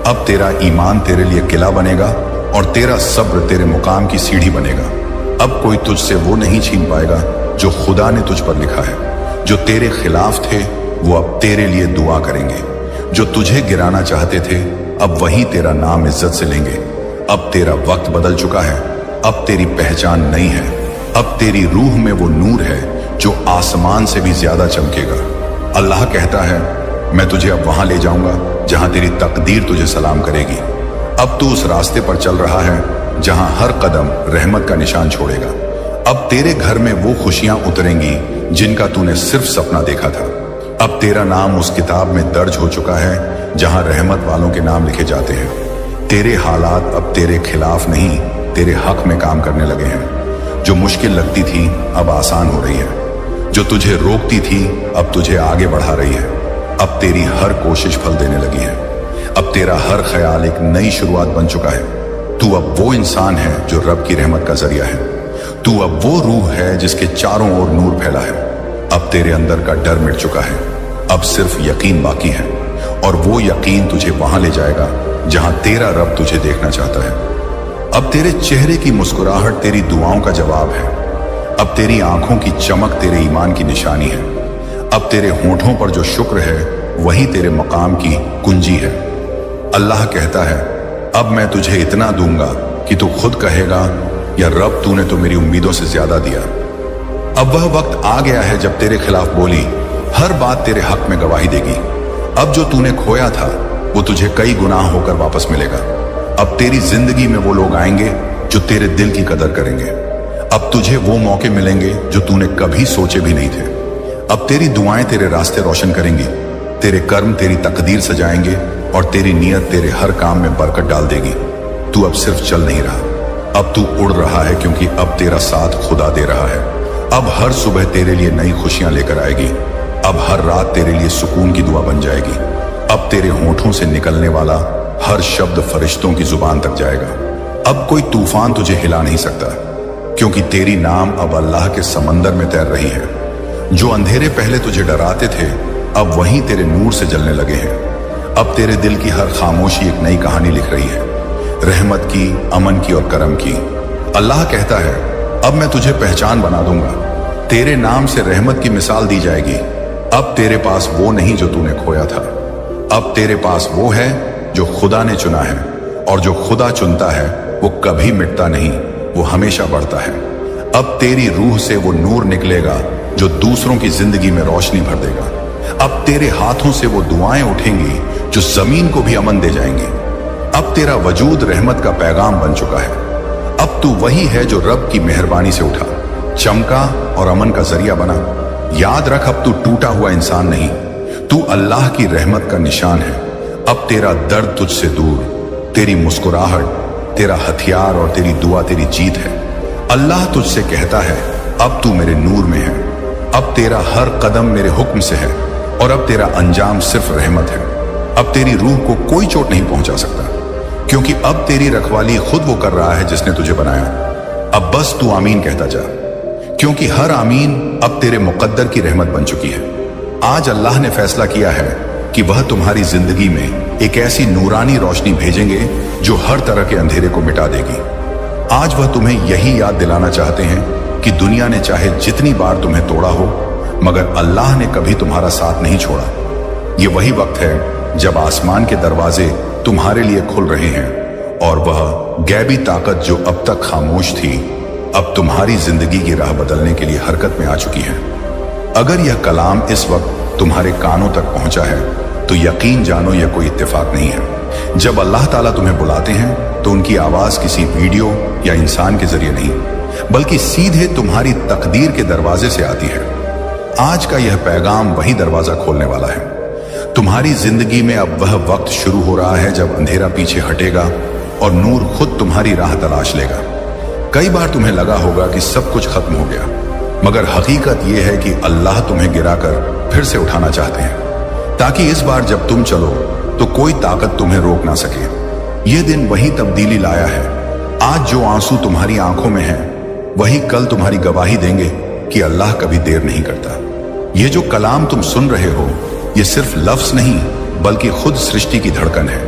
अब तेरा ईमान तेरे लिए किला बनेगा और तेरा सब्र तेरे मुकाम की सीढ़ी बनेगा। अब कोई तुझसे वो नहीं छीन पाएगा जो खुदा ने तुझ पर लिखा है। जो तेरे खिलाफ थे वो अब तेरे लिए दुआ करेंगे। जो तुझे गिराना चाहते थे अब वही तेरा नाम इज्जत से लेंगे। अब तेरा वक्त बदल चुका है। अब तेरी पहचान नई है। अब तेरी रूह में वो नूर है जो आसमान से भी ज्यादा चमकेगा। अल्लाह कहता है, मैं तुझे अब वहां ले जाऊंगा जहां तेरी तकदीर तुझे सलाम करेगी। अब तू उस रास्ते पर चल रहा है जहां हर कदम रहमत का निशान छोड़ेगा। अब तेरे घर में वो खुशियां उतरेंगी जिनका तूने सिर्फ सपना देखा था। अब तेरा नाम उस किताब में दर्ज हो चुका है जहां रहमत वालों के नाम लिखे जाते हैं। तेरे हालात अब तेरे खिलाफ नहीं, तेरे हक में काम करने लगे हैं। जो मुश्किल लगती थी अब आसान हो रही है। जो तुझे रोकती थी अब तुझे आगे बढ़ा रही है। अब तेरी हर कोशिश फल देने लगी है। अब तेरा हर ख्याल एक नई शुरुआत बन चुका है। तू अब वो इंसान है जो रब की रहमत का जरिया है। तू अब वो रूह है जिसके चारों ओर नूर फैला है। अब तेरे अंदर का डर मिट चुका है। अब सिर्फ यकीन बाकी है, और वो यकीन तुझे वहां ले जाएगा जहां तेरा रब तुझे देखना चाहता है। अब तेरे चेहरे की मुस्कुराहट तेरी दुआओं का जवाब है। अब तेरी आंखों की चमक तेरे ईमान की निशानी है। अब तेरे होठों पर जो शुक्र है वही तेरे मकाम की कुंजी है। अल्लाह कहता है, अब मैं तुझे इतना दूंगा कि तू खुद कहेगा, या रब तूने तो मेरी उम्मीदों से ज्यादा दिया। अब वह वक्त आ गया है जब तेरे खिलाफ बोली हर बात तेरे हक में गवाही देगी। अब जो तूने खोया था वो तुझे कई गुनाह होकर वापस मिलेगा। अब तेरी जिंदगी में वो लोग आएंगे जो तेरे दिल की कदर करेंगे। अब तुझे वो मौके मिलेंगे जो तूने कभी सोचे भी नहीं थे। अब तेरी दुआएं तेरे रास्ते रोशन करेंगी। तेरे कर्म तेरी तकदीर सजाएंगे और तेरी नीयत तेरे हर काम में बरकत डाल देगी। तू अब सिर्फ चल नहीं रहा, अब तू उड़ रहा है, क्योंकि अब तेरा साथ खुदा दे रहा है। अब हर सुबह तेरे लिए नई खुशियां लेकर आएगी। अब हर रात तेरे लिए सुकून की दुआ बन जाएगी। अब तेरे होठों से निकलने वाला हर शब्द फरिश्तों की जुबान तक जाएगा। अब कोई तूफान तुझे हिला नहीं सकता, क्योंकि तेरी नाम अब अल्लाह के समंदर में तैर रही है। जो अंधेरे पहले तुझे डराते थे, अब वहीं तेरे नूर से जलने लगे हैं। अब तेरे दिल की हर खामोशी एक नई कहानी लिख रही है, रहमत की, अमन की और करम की। अल्लाह कहता है, अब मैं तुझे पहचान बना दूंगा। तेरे नाम से रहमत की मिसाल दी जाएगी। अब तेरे पास वो नहीं जो तूने खोया था, अब तेरे पास वो है जो खुदा ने चुना है, और जो खुदा चुनता है वो कभी मिटता नहीं, वो हमेशा बढ़ता है। अब तेरी रूह से वो नूर निकलेगा जो दूसरों की जिंदगी में रोशनी भर देगा। अब तेरे हाथों से वो दुआएं उठेंगी जो जमीन को भी अमन दे जाएंगी। अब तेरा वजूद रहमत का पैगाम बन चुका है। अब तू वही है जो रब की मेहरबानी से उठा, चमका और अमन का जरिया बना। याद रख, अब तू टूटा हुआ इंसान नहीं, तू अल्लाह की रहमत का निशान है। अब तेरा दर्द तुझसे दूर, तेरी मुस्कुराहट तेरा हथियार और तेरी दुआ तेरी जीत है। अल्लाह तुझसे कहता है, अब तू मेरे नूर में है। अब तेरा हर कदम मेरे हुक्म से है, और अब तेरा अंजाम सिर्फ रहमत है। अब तेरी रूह को कोई चोट नहीं पहुंचा सकता, क्योंकि अब तेरी रखवाली खुद वो कर रहा है जिसने तुझे बनाया। अब बस तू आमीन कहता जा, क्योंकि हर आमीन अब तेरे मुकद्दर की रहमत बन चुकी है। आज अल्लाह ने फैसला किया है कि वह तुम्हारी जिंदगी में एक ऐसी नूरानी रोशनी भेजेंगे जो हर तरह के अंधेरे को मिटा देगी। आज वह तुम्हें यही याद दिलाना चाहते हैं कि दुनिया ने चाहे जितनी बार तुम्हें तोड़ा हो, मगर अल्लाह ने कभी तुम्हारा साथ नहीं छोड़ा। ये वही वक्त है जब आसमान के दरवाजे तुम्हारे लिए खुल रहे हैं, और वह गैबी ताकत जो अब तक खामोश थी, अब तुम्हारी जिंदगी की राह बदलने के लिए हरकत में आ चुकी है। अगर यह कलाम इस वक्त तुम्हारे कानों तक पहुंचा है, तो यकीन जानो यह कोई इत्तेफाक नहीं है। जब अल्लाह ताला तुम्हें बुलाते हैं तो उनकी आवाज किसी वीडियो या इंसान के जरिए नहीं, बल्कि सीधे तुम्हारी तकदीर के दरवाजे से आती है। आज का यह पैगाम वही दरवाजा खोलने वाला है। तुम्हारी जिंदगी में अब वह वक्त शुरू हो रहा है जब अंधेरा पीछे हटेगा और नूर खुद तुम्हारी राह तलाश लेगा। कई बार तुम्हें लगा होगा कि सब कुछ खत्म हो गया, मगर हकीकत यह है कि अल्लाह तुम्हें गिराकर फिर से उठाना चाहते हैं, ताकि इस बार जब तुम चलो तो कोई ताकत तुम्हें रोक ना सके। यह दिन वही तब्दीली लाया है। आज जो आंसू तुम्हारी आंखों में है, वही कल तुम्हारी गवाही देंगे कि अल्लाह कभी देर नहीं करता। ये जो कलाम तुम सुन रहे हो, ये सिर्फ लफ्ज नहीं, बल्कि खुद सृष्टि की धड़कन है।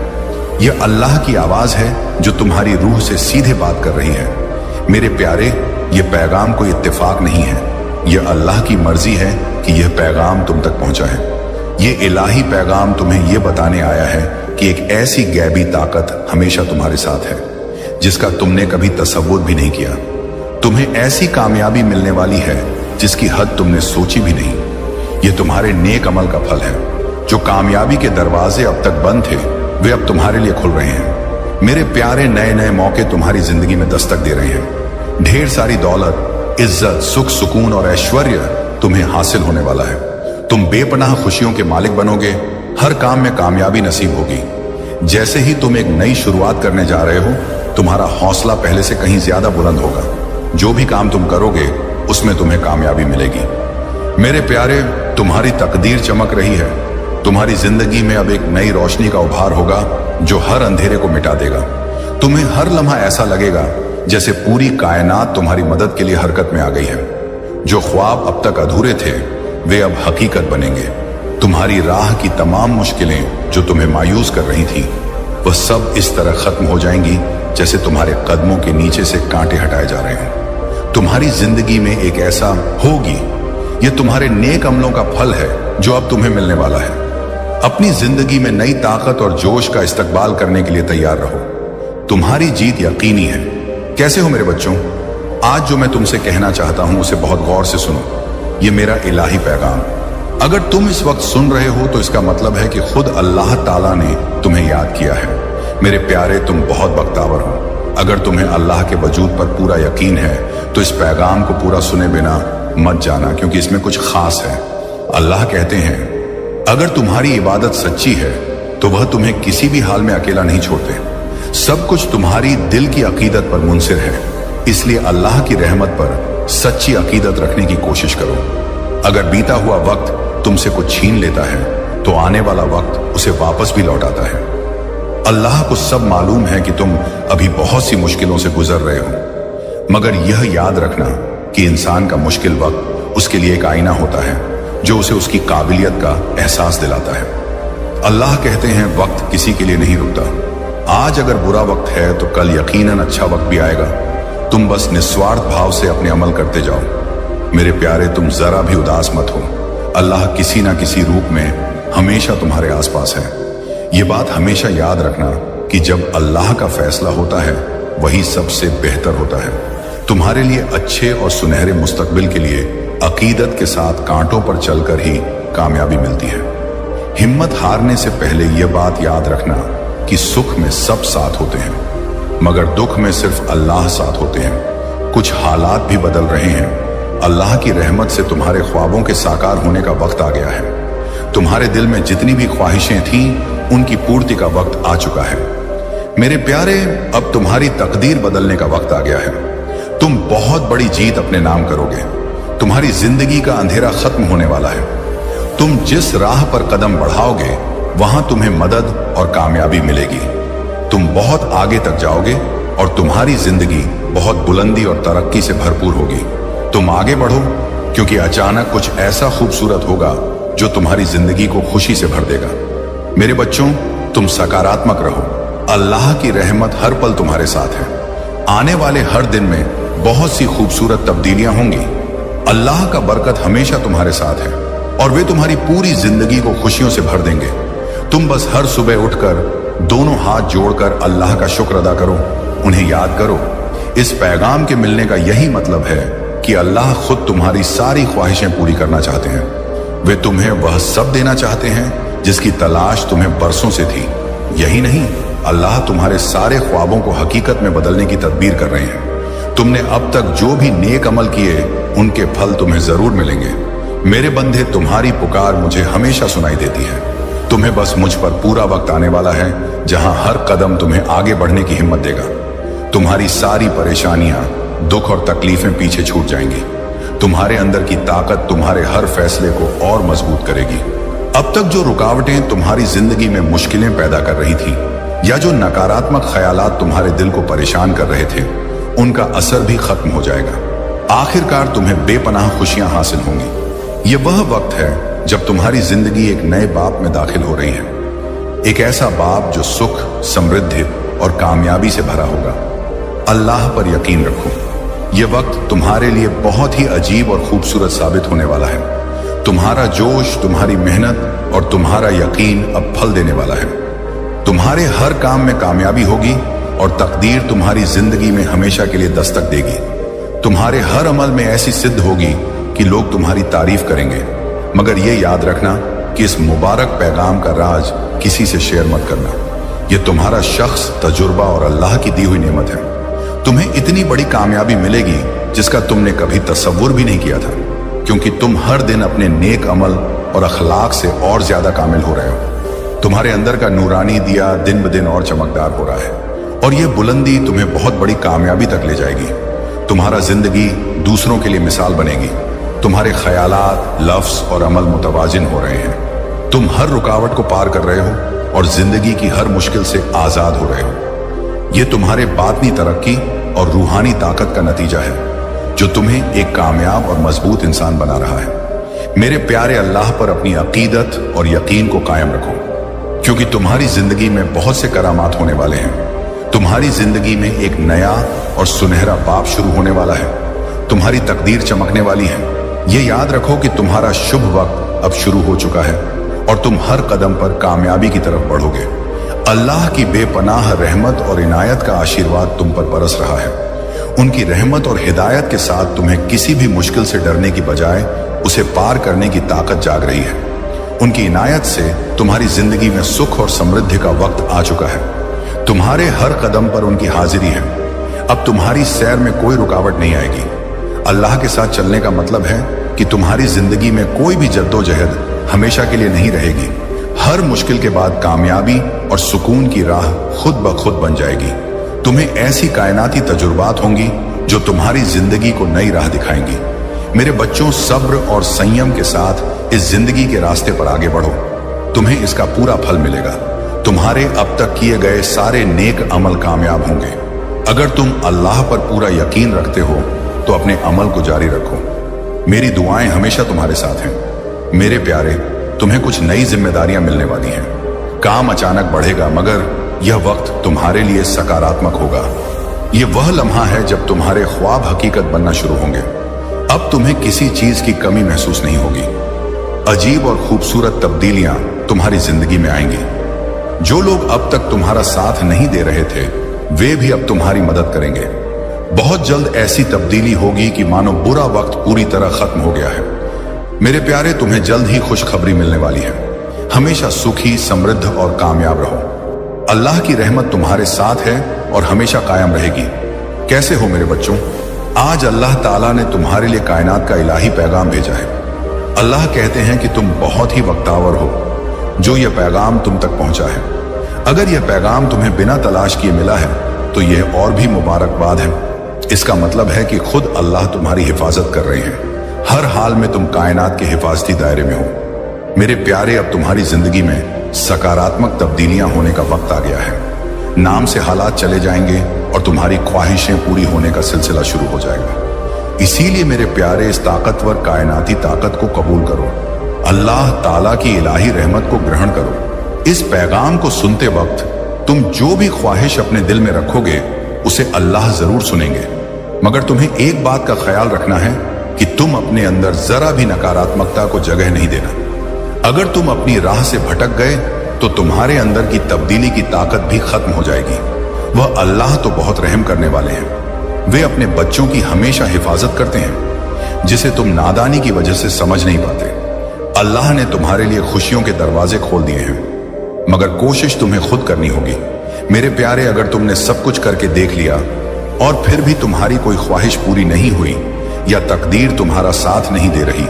यह अल्लाह की आवाज है जो तुम्हारी रूह से सीधे बात कर रही है। मेरे प्यारे, यह पैगाम कोई इत्तेफाक नहीं है, यह अल्लाह की मर्जी है कि यह पैगाम तुम तक पहुंचा है। यह इलाही पैगाम तुम्हें यह बताने आया है कि एक ऐसी गैबी ताकत हमेशा तुम्हारे साथ है, जिसका तुमने कभी तसव्वुर भी नहीं किया। तुम्हें ऐसी कामयाबी मिलने वाली है जिसकी हद तुमने सोची भी नहीं। यह तुम्हारे नेक अमल का फल है। जो कामयाबी के दरवाजे अब तक बंद थे, वे अब तुम्हारे लिए खुल रहे हैं। मेरे प्यारे, नए नए मौके तुम्हारी जिंदगी में दस्तक दे रहे हैं। ढेर सारी दौलत, इज्जत, सुख, सुकून और ऐश्वर्य तुम्हें हासिल होने वाला है। तुम बेपनाह खुशियों के मालिक बनोगे। हर काम में कामयाबी नसीब होगी। जैसे ही तुम एक नई शुरुआत करने जा रहे हो, तुम्हारा हौसला पहले से कहीं ज्यादा बुलंद होगा। जो भी काम तुम करोगे, उसमें तुम्हें कामयाबी मिलेगी। मेरे प्यारे, तुम्हारी तकदीर चमक रही है। तुम्हारी जिंदगी में अब एक नई रोशनी का उभार होगा जो हर अंधेरे को मिटा देगा। तुम्हें हर लम्हा ऐसा लगेगा जैसे पूरी कायनात तुम्हारी मदद के लिए हरकत में आ गई है। जो ख्वाब अब तक अधूरे थे, वे अब हकीकत बनेंगे। तुम्हारी राह की तमाम मुश्किलें जो तुम्हें मायूस कर रही थी, वह सब इस तरह खत्म हो जाएंगी जैसे तुम्हारे कदमों के नीचे से कांटे हटाए जा रहे हैं। तुम्हारी जिंदगी में एक ऐसा होगी, यह तुम्हारे नेक अमलों का फल है जो अब तुम्हें मिलने वाला है। अपनी जिंदगी में नई ताकत और जोश का इस्तकबाल करने के लिए तैयार रहो। तुम्हारी जीत यकीनी है। कैसे हो मेरे बच्चों? आज जो मैं तुमसे कहना चाहता हूं, उसे बहुत गौर से सुनो। यह मेरा इलाही पैगाम। अगर तुम इस वक्त सुन रहे हो, तो इसका मतलब है कि खुद अल्लाह ताला ने तुम्हें याद किया है। मेरे प्यारे, तुम बहुत बख्तावर हो। अगर तुम्हें अल्लाह के वजूद पर पूरा यकीन है, तो इस पैगाम को पूरा सुने बिना मत जाना, क्योंकि इसमें कुछ खास है। अल्लाह कहते हैं, अगर तुम्हारी इबादत सच्ची है तो वह तुम्हें किसी भी हाल में अकेला नहीं छोड़ते। सब कुछ तुम्हारी दिल की अकीदत पर मुनसिर है, इसलिए अल्लाह की रहमत पर सच्ची अकीदत रखने की कोशिश करो। अगर बीता हुआ वक्त तुमसे कुछ छीन लेता है तो आने वाला वक्त उसे वापस भी लौटाता है। अल्लाह को सब मालूम है कि तुम अभी बहुत सी मुश्किलों से गुजर रहे हो, मगर यह याद रखना कि इंसान का मुश्किल वक्त उसके लिए एक आईना होता है जो उसे उसकी काबिलियत का एहसास दिलाता है। अल्लाह कहते हैं वक्त किसी के लिए नहीं रुकता। आज अगर बुरा वक्त है तो कल यकीनन अच्छा वक्त भी आएगा। तुम बस निस्वार्थ भाव से अपने अमल करते जाओ। मेरे प्यारे, तुम जरा भी उदास मत हो। अल्लाह किसी ना किसी रूप में हमेशा तुम्हारे आसपास है। ये बात हमेशा याद रखना कि जब अल्लाह का फैसला होता है वही सबसे बेहतर होता है। तुम्हारे लिए अच्छे और सुनहरे मुस्तकबिल के लिए अकीदत के साथ कांटों पर चलकर ही कामयाबी मिलती है। हिम्मत हारने से पहले यह बात याद रखना कि सुख में सब साथ होते हैं, मगर दुख में सिर्फ अल्लाह साथ होते हैं। कुछ हालात भी बदल रहे हैं। अल्लाह की रहमत से तुम्हारे ख्वाबों के साकार होने का वक्त आ गया है। तुम्हारे दिल में जितनी भी ख्वाहिशें थीं उनकी पूर्ति का वक्त आ चुका है। मेरे प्यारे, अब तुम्हारी तकदीर बदलने का वक्त आ गया है। तुम बहुत बड़ी जीत अपने नाम करोगे। तुम्हारी जिंदगी का अंधेरा खत्म होने वाला है। तुम जिस राह पर कदम बढ़ाओगे वहां तुम्हें मदद और कामयाबी मिलेगी। तुम बहुत आगे तक जाओगे और तुम्हारी जिंदगी बहुत बुलंदी और तरक्की से भरपूर होगी। तुम आगे बढ़ो, क्योंकि अचानक कुछ ऐसा खूबसूरत होगा जो तुम्हारी जिंदगी को खुशी से भर देगा। मेरे बच्चों, तुम सकारात्मक रहो। अल्लाह की रहमत हर पल तुम्हारे साथ है। आने वाले हर दिन में बहुत सी खूबसूरत तब्दीलियां होंगी। अल्लाह का बरकत हमेशा तुम्हारे साथ है और वे तुम्हारी पूरी जिंदगी को खुशियों से भर देंगे। तुम बस हर सुबह उठकर दोनों हाथ जोड़कर अल्लाह का शुक्र अदा करो, उन्हें याद करो। इस पैगाम के मिलने का यही मतलब है कि अल्लाह खुद तुम्हारी सारी ख्वाहिशें पूरी करना चाहते हैं। वे तुम्हें वह सब देना चाहते हैं जिसकी तलाश तुम्हें बरसों से थी। यही नहीं, अल्लाह तुम्हारे सारे ख्वाबों को हकीकत में बदलने की तदबीर कर रहे हैं। तुमने अब तक जो भी नेक अमल किए उनके फल तुम्हें जरूर मिलेंगे। मेरे बंदे, तुम्हारी पुकार मुझे हमेशा सुनाई देती है। तुम्हें बस मुझ पर पूरा वक्त आने वाला है जहां हर कदम तुम्हें आगे बढ़ने की हिम्मत देगा। तुम्हारी सारी परेशानियां, दुख और तकलीफें पीछे छूट जाएंगी। तुम्हारे अंदर की ताकत तुम्हारे हर फैसले को और मजबूत करेगी। अब तक जो रुकावटें तुम्हारी जिंदगी में मुश्किलें पैदा कर रही थी या जो नकारात्मक ख्यालात तुम्हारे दिल को परेशान कर रहे थे, उनका असर भी खत्म हो जाएगा। आखिरकार तुम्हें बेपनाह खुशियां हासिल होंगी। यह वह वक्त है जब तुम्हारी जिंदगी एक नए बाब में दाखिल हो रही है। एक ऐसा बाब जो सुख, समृद्धि और कामयाबी से भरा होगा। अल्लाह पर यकीन रखो। यह वक्त तुम्हारे लिए बहुत ही अजीब और खूबसूरत साबित होने वाला है। तुम्हारा जोश, तुम्हारी मेहनत और तुम्हारा यकीन अब फल देने वाला है। तुम्हारे हर काम में कामयाबी होगी और तकदीर तुम्हारी जिंदगी में हमेशा के लिए दस्तक देगी। तुम्हारे हर अमल में ऐसी सिद्ध होगी कि लोग तुम्हारी तारीफ करेंगे। मगर यह याद रखना कि इस मुबारक पैगाम का राज किसी से शेयर मत करना। यह तुम्हारा शख्स, तजुर्बा और अल्लाह की दी हुई नेमत है। तुम्हें इतनी बड़ी कामयाबी मिलेगी जिसका तुमने कभी तसव्वुर भी नहीं किया था, क्योंकि तुम हर दिन अपने नेक अमल और अखलाक से और ज्यादा कामिल हो रहे हो। तुम्हारे अंदर का नूरानी दिया दिन ब दिन और चमकदार हो रहा है और यह बुलंदी तुम्हें बहुत बड़ी कामयाबी तक ले जाएगी। तुम्हारा जिंदगी दूसरों के लिए मिसाल बनेगी। तुम्हारे ख्यालात, लफ्ज और अमल मुतवाजिन हो रहे हैं। तुम हर रुकावट को पार कर रहे हो और जिंदगी की हर मुश्किल से आजाद हो रहे हो। यह तुम्हारे बातनी तरक्की और रूहानी ताकत का नतीजा है जो तुम्हें एक कामयाब और मजबूत इंसान बना रहा है। मेरे प्यारे, अल्लाह पर अपनी अकीदत और यकीन को कायम रखो, क्योंकि तुम्हारी जिंदगी में बहुत से करामात होने वाले हैं। तुम्हारी जिंदगी में एक नया और सुनहरा बाब शुरू होने वाला है। तुम्हारी तकदीर चमकने वाली है। ये याद रखो कि तुम्हारा शुभ वक्त अब शुरू हो चुका है और तुम हर कदम पर कामयाबी की तरफ बढ़ोगे। अल्लाह की बेपनाह रहमत और इनायत का आशीर्वाद तुम पर बरस रहा है। उनकी रहमत और हिदायत के साथ तुम्हें किसी भी मुश्किल से डरने की बजाय उसे पार करने की ताकत जाग रही है। उनकी इनायत से तुम्हारी जिंदगी में सुख और समृद्धि का वक्त आ चुका है। तुम्हारे हर कदम पर उनकी हाजिरी है। अब तुम्हारी सैर में कोई रुकावट नहीं आएगी। अल्लाह के साथ चलने का मतलब है कि तुम्हारी जिंदगी में कोई भी जद्दोजहद हमेशा के लिए नहीं रहेगी। हर मुश्किल के बाद कामयाबी और सुकून की राह खुद ब खुद बन जाएगी। तुम्हें ऐसी कायनाती तजुर्बात होंगी जो तुम्हारी जिंदगी को नई राह दिखाएंगी। मेरे बच्चों, सब्र और संयम के साथ इस जिंदगी के रास्ते पर आगे बढ़ो। तुम्हें इसका पूरा फल मिलेगा। तुम्हारे अब तक किए गए सारे नेक अमल कामयाब होंगे। अगर तुम अल्लाह पर पूरा यकीन रखते हो तो अपने अमल को जारी रखो। मेरी दुआएं हमेशा तुम्हारे साथ हैं। मेरे प्यारे, तुम्हें कुछ नई जिम्मेदारियां मिलने वाली हैं। काम अचानक बढ़ेगा, मगर यह वक्त तुम्हारे लिए सकारात्मक होगा। यह वह लम्हा है जब तुम्हारे ख्वाब हकीकत बनना शुरू होंगे। अब तुम्हें किसी चीज की कमी महसूस नहीं होगी। अजीब और खूबसूरत तब्दीलियां तुम्हारी जिंदगी में आएंगी। जो लोग अब तक तुम्हारा साथ नहीं दे रहे थे, वे भी अब तुम्हारी मदद करेंगे। बहुत जल्द ऐसी तब्दीली होगी कि मानो बुरा वक्त पूरी तरह खत्म हो गया है। मेरे प्यारे, तुम्हें जल्द ही खुशखबरी मिलने वाली है। हमेशा सुखी, समृद्ध और कामयाब रहो। अल्लाह की रहमत तुम्हारे साथ है और हमेशा कायम रहेगी। कैसे हो मेरे बच्चों? आज अल्लाह ताला ने तुम्हारे लिए कायनात का इलाही पैगाम भेजा है। अल्लाह कहते हैं कि तुम बहुत ही वक्तावर हो जो यह पैगाम तुम तक पहुंचा है। अगर यह पैगाम तुम्हें बिना तलाश किए मिला है तो यह और भी मुबारकबाद है। इसका मतलब है कि खुद अल्लाह तुम्हारी हिफाजत कर रहे हैं। हर हाल में तुम कायनात के हिफाजती दायरे में हो। मेरे प्यारे, अब तुम्हारी जिंदगी में सकारात्मक तब्दीलियां होने का वक्त आ गया है। नाम से हालात चले जाएंगे और तुम्हारी ख्वाहिशें पूरी होने का सिलसिला शुरू हो जाएगा। इसीलिए मेरे प्यारे, इस ताकतवर कायनाती ताकत को कबूल करो। अल्लाह ताला की इलाही रहमत को ग्रहण करो। इस पैगाम को सुनते वक्त तुम जो भी ख्वाहिश अपने दिल में रखोगे उसे अल्लाह जरूर सुनेंगे। मगर तुम्हें एक बात का ख्याल रखना है कि तुम अपने अंदर जरा भी नकारात्मकता को जगह नहीं देना। अगर तुम अपनी राह से भटक गए तो तुम्हारे अंदर की तब्दीली की ताकत भी खत्म हो जाएगी। वह अल्लाह तो बहुत रहम करने वाले हैं। वे अपने बच्चों की हमेशा हिफाजत करते हैं, जिसे तुम नादानी की वजह से समझ नहीं पाते। अल्लाह ने तुम्हारे लिए खुशियों के दरवाजे खोल दिए हैं, मगर कोशिश तुम्हें खुद करनी होगी। मेरे प्यारे, अगर तुमने सब कुछ करके देख लिया और फिर भी तुम्हारी कोई ख्वाहिश पूरी नहीं हुई या तकदीर तुम्हारा साथ नहीं दे रही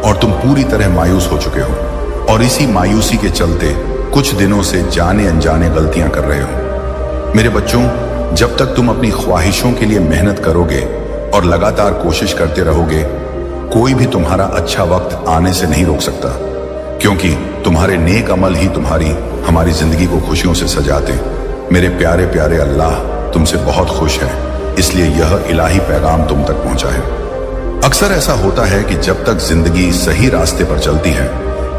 और तुम पूरी तरह मायूस हो चुके हो और इसी मायूसी के चलते कुछ दिनों से जाने अनजाने गलतियां कर रहे हो, मेरे बच्चों, जब तक तुम अपनी ख्वाहिशों के लिए मेहनत करोगे और लगातार कोशिश करते रहोगे, कोई भी तुम्हारा अच्छा वक्त आने से नहीं रोक सकता, क्योंकि तुम्हारे नेक अमल ही हमारी जिंदगी को खुशियों से सजाते। मेरे प्यारे प्यारे, अल्लाह तुमसे बहुत खुश है, इसलिए यह इलाही पैगाम तुम तक पहुंचा है। अक्सर ऐसा होता है कि जब तक जिंदगी सही रास्ते पर चलती है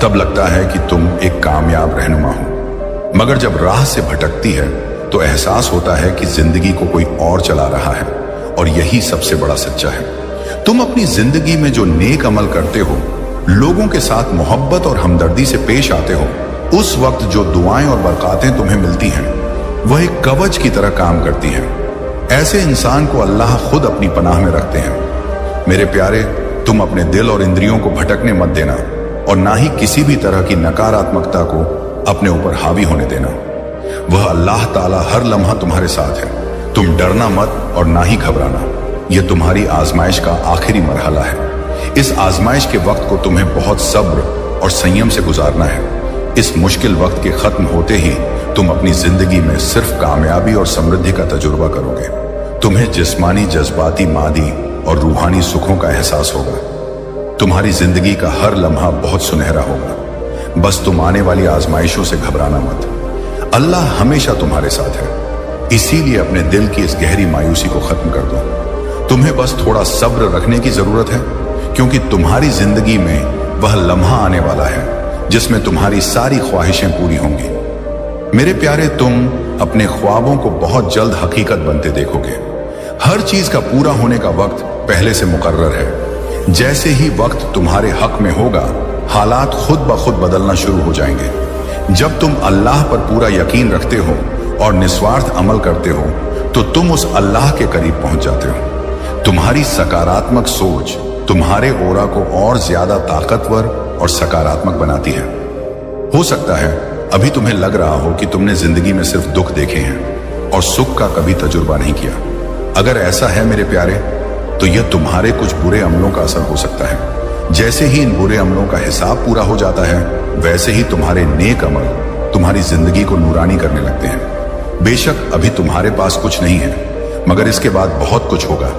तब लगता है कि तुम एक कामयाब रहनुमा हो, मगर जब राह से भटकती है तो एहसास होता है कि जिंदगी को कोई और चला रहा है, और यही सबसे बड़ा सच्चा है। तुम अपनी जिंदगी में जो नेक अमल करते हो, लोगों के साथ मोहब्बत और हमदर्दी से पेश आते हो, उस वक्त जो दुआएं और बरकातें तुम्हें मिलती हैं वह एक कवच की तरह काम करती हैं। ऐसे इंसान को अल्लाह खुद अपनी पनाह में रखते हैं। मेरे प्यारे, तुम अपने दिल और इंद्रियों को भटकने मत देना और ना ही किसी भी तरह की नकारात्मकता को अपने ऊपर हावी होने देना। वह अल्लाह ताला हर लम्हा तुम्हारे साथ है। तुम डरना मत और ना ही घबराना। यह तुम्हारी आजमाइश का आखिरी मरहला है। इस आजमाइश के वक्त को तुम्हें बहुत सब्र और संयम से गुजारना है। इस मुश्किल वक्त के खत्म होते ही तुम अपनी जिंदगी में सिर्फ कामयाबी और समृद्धि का तजुर्बा करोगे। तुम्हें जिस्मानी, जज्बाती, मादी और रूहानी सुखों का एहसास होगा। तुम्हारी जिंदगी का हर लम्हा बहुत सुनहरा होगा। बस तुम आने वाली आजमाइशों से घबराना मत। अल्लाह हमेशा तुम्हारे साथ है, इसीलिए अपने दिल की इस गहरी मायूसी को खत्म कर दो। तुम्हें बस थोड़ा सब्र रखने की जरूरत है, क्योंकि तुम्हारी जिंदगी में वह लम्हा आने वाला है जिसमें तुम्हारी सारी ख्वाहिशें पूरी होंगी। मेरे प्यारे, तुम अपने ख्वाबों को बहुत जल्द हकीकत बनते देखोगे। हर चीज का पूरा होने का वक्त पहले से मुकर्रर है। जैसे ही वक्त तुम्हारे हक में होगा, हालात खुद ब खुद बदलना शुरू हो जाएंगे। जब तुम अल्लाह पर पूरा यकीन रखते हो और निस्वार्थ अमल करते हो तो तुम उस अल्लाह के करीब पहुंच जाते हो। तुम्हारी सकारात्मक सोच तुम्हारे ओरा को और ज्यादा ताकतवर और सकारात्मक बनाती है। हो सकता है अभी तुम्हें लग रहा हो कि तुमने जिंदगी में सिर्फ दुख देखे हैं और सुख का कभी तजुर्बा नहीं किया। अगर ऐसा है मेरे प्यारे, तो यह तुम्हारे कुछ बुरे अमलों का असर हो सकता है। जैसे ही इन बुरे अमलों का हिसाब पूरा हो जाता है, वैसे ही तुम्हारे नेक अमल तुम्हारी जिंदगी को नूरानी करने लगते हैं। बेशक अभी तुम्हारे पास कुछ नहीं है, मगर इसके बाद बहुत कुछ होगा।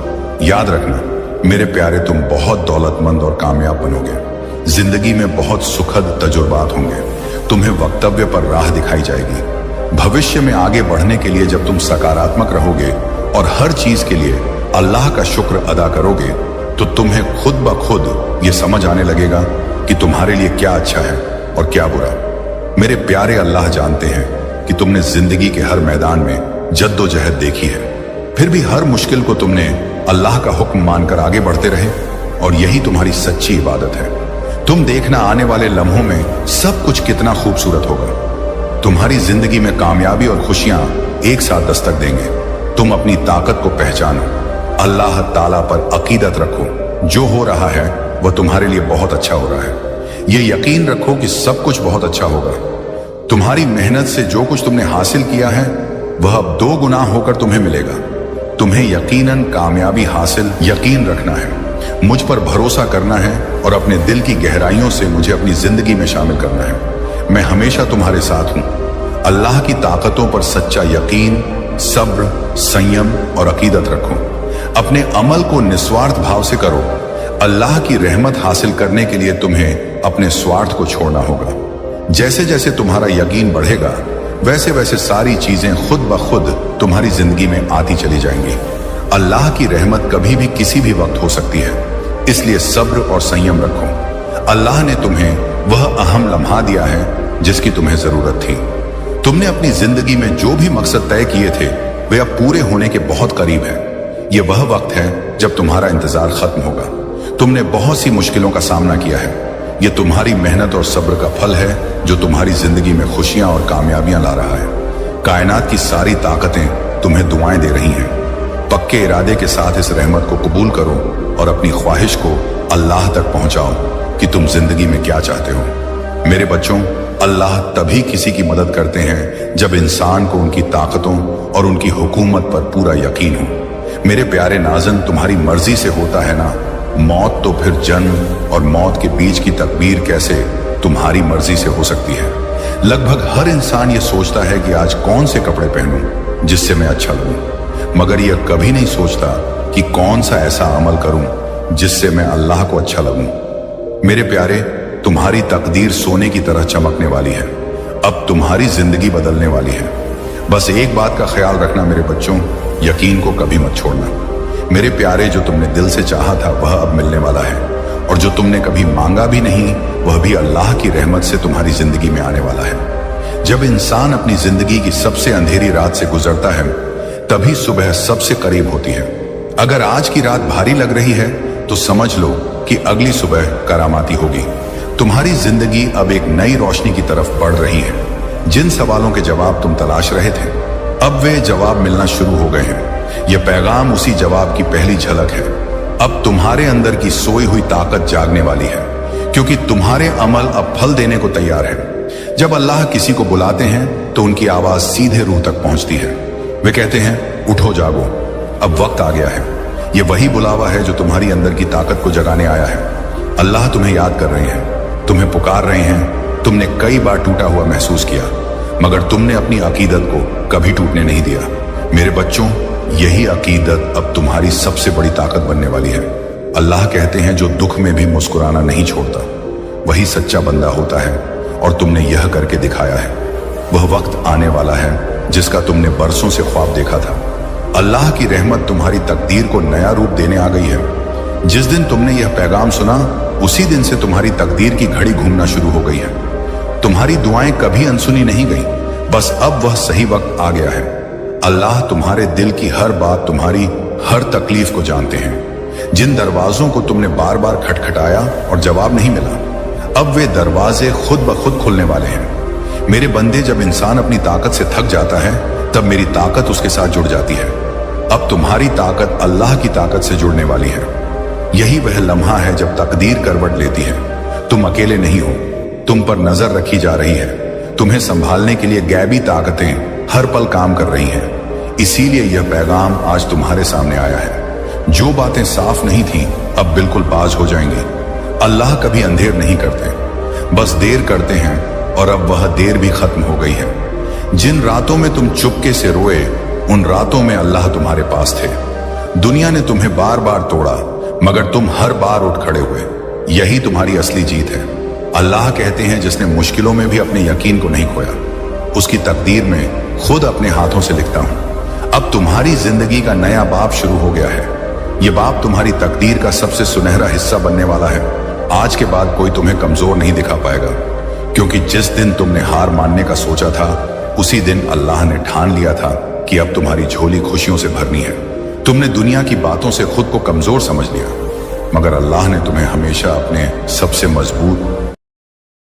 याद रखना मेरे प्यारे, तुम बहुत दौलतमंद और कामयाब बनोगे। जिंदगी में बहुत सुखद तजुर्बात होंगे। तुम्हें वक्तव्य पर राह दिखाई जाएगी। भविष्य में आगे बढ़ने के लिए जब तुम सकारात्मक रहोगे और हर चीज के लिए अल्लाह का शुक्र अदा करोगे, तो तुम्हें खुद ब खुद ये समझ आने लगेगा कि तुम्हारे लिए क्या अच्छा है और क्या बुरा। मेरे प्यारे, अल्लाह जानते हैं कि तुमने जिंदगी के हर मैदान में जद्दोजहद देखी है, फिर भी हर मुश्किल को तुमने अल्लाह का हुक्म मानकर आगे बढ़ते रहे, और यही तुम्हारी सच्ची इबादत है। तुम देखना आने वाले लम्हों में सब कुछ कितना खूबसूरत होगा। तुम्हारी जिंदगी में कामयाबी और खुशियां एक साथ दस्तक देंगे। तुम अपनी ताकत को पहचानो, अल्लाह ताला पर अकीदत रखो। जो हो रहा है वह तुम्हारे लिए बहुत अच्छा हो रहा है। ये यकीन रखो कि सब कुछ बहुत अच्छा होगा। तुम्हारी मेहनत से जो कुछ तुमने हासिल किया है वह अब 2 गुना होकर तुम्हें मिलेगा। तुम्हें यकीनन कामयाबी हासिल यकीन रखना है, मुझ पर भरोसा करना है और अपने दिल की गहराइयों से मुझे अपनी जिंदगी में शामिल करना है। मैं हमेशा तुम्हारे साथ हूं। अल्लाह की ताकतों पर सच्चा यकीन, सब्र, संयम और अकीदत रखो। अपने अमल को निस्वार्थ भाव से करो। अल्लाह की रहमत हासिल करने के लिए तुम्हें अपने स्वार्थ को छोड़ना होगा। जैसे जैसे तुम्हारा यकीन बढ़ेगा, वैसे वैसे सारी चीजें खुद ब खुद तुम्हारी जिंदगी में आती चली जाएंगी। अल्लाह की रहमत कभी भी किसी भी वक्त हो सकती है, इसलिए सब्र और संयम रखो। अल्लाह ने तुम्हें वह अहम लम्हा दिया है जिसकी तुम्हें जरूरत थी। तुमने अपनी जिंदगी में जो भी मकसद तय किए थे वे अब पूरे होने के बहुत करीब है। ये वह वक्त है जब तुम्हारा इंतजार खत्म होगा। तुमने बहुत सी मुश्किलों का सामना किया है। ये तुम्हारी मेहनत और सब्र का फल है जो तुम्हारी जिंदगी में खुशियां और कामयाबियां ला रहा है। कायनात की सारी ताकतें तुम्हें दुआएं दे रही हैं। पक्के इरादे के साथ इस रहमत को कबूल करो और अपनी ख्वाहिश को अल्लाह तक पहुंचाओ कि तुम जिंदगी में क्या चाहते हो। मेरे बच्चों, अल्लाह तभी किसी की मदद करते हैं जब इंसान को उनकी ताकतों और उनकी हुकूमत पर पूरा यकीन हो। मेरे प्यारे नाज़न, तुम्हारी मर्जी से होता है ना मौत, तो फिर जन्म और मौत के बीच की तकदीर कैसे तुम्हारी मर्जी से हो सकती है। लगभग हर इंसान ये सोचता है कि आज कौन से कपड़े पहनूं जिससे मैं अच्छा लगूं, मगर यह कभी नहीं सोचता कि कौन सा ऐसा अमल करूं जिससे मैं अल्लाह को अच्छा लगूं। मेरे प्यारे, तुम्हारी तकदीर सोने की तरह चमकने वाली है। अब तुम्हारी जिंदगी बदलने वाली है। बस एक बात का ख्याल रखना मेरे बच्चों, यकीन को कभी मत छोड़ना। मेरे प्यारे, जो तुमने दिल से चाहा था वह अब मिलने वाला है, और जो तुमने कभी मांगा भी नहीं वह भी अल्लाह की रहमत से तुम्हारी जिंदगी में आने वाला है। जब इंसान अपनी जिंदगी की सबसे अंधेरी रात से गुजरता है, तभी सुबह सबसे करीब होती है। अगर आज की रात भारी लग रही है तो समझ लो कि अगली सुबह करामाती होगी। तुम्हारी जिंदगी अब एक नई रोशनी की तरफ बढ़ रही है। जिन सवालों के जवाब तुम तलाश रहे थे, अब वे जवाब मिलना शुरू हो गए हैं। यह पैगाम उसी जवाब की पहली झलक है। अब तुम्हारे अंदर की सोई हुई ताकत जागने वाली है, क्योंकि तुम्हारे अमल अब फल देने को तैयार है। जब अल्लाह किसी को बुलाते हैं तो उनकी आवाज सीधे रूह तक पहुंचती है। वे कहते हैं, उठो जागो, अब वक्त आ गया है। ये वही बुलावा है जो तुम्हारी अंदर की ताकत को जगाने आया है। अल्लाह तुम्हें याद कर रहे हैं, तुम्हें पुकार रहे हैं। तुमने कई बार टूटा हुआ महसूस किया, मगर तुमने अपनी अकीदत को कभी टूटने नहीं दिया। मेरे बच्चों, यही अकीदत अब तुम्हारी सबसे बड़ी ताकत बनने वाली है। अल्लाह कहते हैं, जो दुख में भी मुस्कुराना नहीं छोड़ता वही सच्चा बंदा होता है, और तुमने यह करके दिखाया है। वह वक्त आने वाला है जिसका तुमने बरसों से ख्वाब देखा था। अल्लाह की रहमत तुम्हारी तकदीर को नया रूप देने आ गई है। जिस दिन तुमने यह पैगाम सुना, उसी दिन से तुम्हारी तकदीर की घड़ी घूमना शुरू हो गई है। तुम्हारी दुआएं कभी अनसुनी नहीं गई, बस अब वह सही वक्त आ गया है। अल्लाह तुम्हारे दिल की हर बात, तुम्हारी हर तकलीफ को जानते हैं। जिन दरवाजों को तुमने बार बार खटखटाया और जवाब नहीं मिला, अब वे दरवाजे खुद ब खुद खुलने वाले हैं। मेरे बंदे, जब इंसान अपनी ताकत से थक जाता है तब मेरी ताकत उसके साथ जुड़ जाती है। अब तुम्हारी ताकत अल्लाह की ताकत से जुड़ने वाली है। यही वह लम्हा है जब तकदीर करवट लेती है। तुम अकेले नहीं हो, तुम पर नजर रखी जा रही है। तुम्हें संभालने के लिए गैबी ताकतें हर पल काम कर रही हैं। इसीलिए यह पैगाम आज तुम्हारे सामने आया है। जो बातें साफ नहीं थी अब बिल्कुल बाज हो जाएंगी। अल्लाह कभी अंधेर नहीं करते, बस देर करते हैं और अब वह देर भी खत्म हो गई है। जिन रातों में तुम चुपके से रोए, उन रातों में अल्लाह तुम्हारे पास थे। दुनिया ने तुम्हें बार बार तोड़ा, मगर तुम हर बार उठ खड़े हुए। यही तुम्हारी असली जीत है। अल्लाह कहते हैं, जिसने मुश्किलों में भी अपने यकीन को नहीं खोया, उसकी तकदीर में खुद अपने हाथों से लिखता हूं। अब तुम्हारी जिंदगी का नया बाब शुरू हो गया है। यह बाब तुम्हारी तकदीर का सबसे सुनहरा हिस्सा बनने वाला है। आज के बाद कोई तुम्हें कमजोर नहीं दिखा पाएगा, क्योंकि जिस दिन तुमने हार मानने का सोचा था, उसी दिन अल्लाह ने ठान लिया था कि अब तुम्हारी झोली खुशियों से भरनी है। तुमने दुनिया की बातों से खुद को कमजोर समझ लिया, मगर अल्लाह ने तुम्हें हमेशा अपने सबसे मजबूत